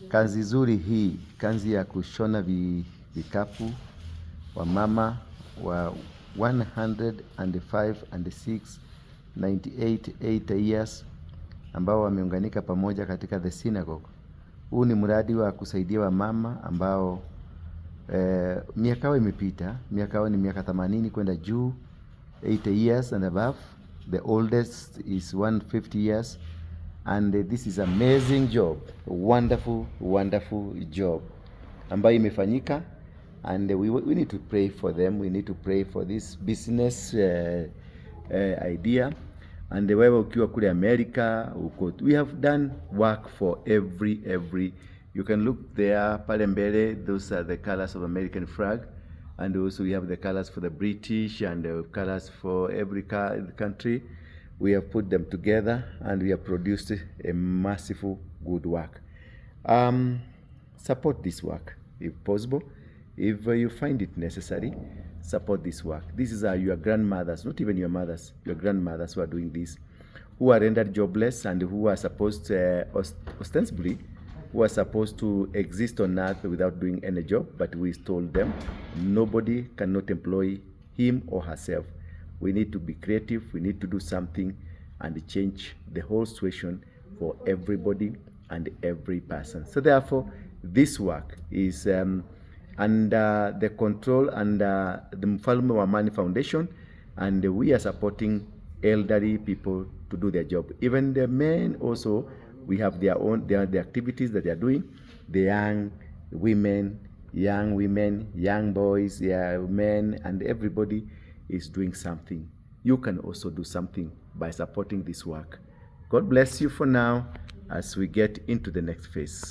Kazi zuri hii, kazi ya kushona vikapu wa mama wa 105 and 6 98 years ambao wameunganika pamoja katika the synagogue. Huu ni mradi wa kusaidia wamama ambao miaka yao imepita, miaka yao ni miaka 80 kwenda juu, 80 years and above. The oldest is 150 years. And this is amazing job, wonderful job ambayo imefanyika, and we need to pray for them. We need to pray for this business idea. And wewe ukiwa kule America, we have done work for every. You can look there pale mbele, those are the colors of American flag, and also we have the colors for the British and the colors for every country. We have put them together and we have produced a massive good work. Support this work if possible. If you find it necessary, support this work. This is your grandmothers, not even your mothers, your grandmothers who are doing this, who are rendered jobless and who are supposed to, ostensibly, who are supposed to exist on earth without doing any job, but we told them nobody cannot employ him or herself. We need to be creative, we need to do something and change the whole situation for everybody and every person. So therefore, this work is under the control under the Mfalme wa Amani Foundation, and we are supporting elderly people to do their job. Even the men also, we have their own, the activities that they are doing. The young women, young boys, men, and everybody is doing something. You can also do something by supporting this work. God bless you for now as we get into the next phase.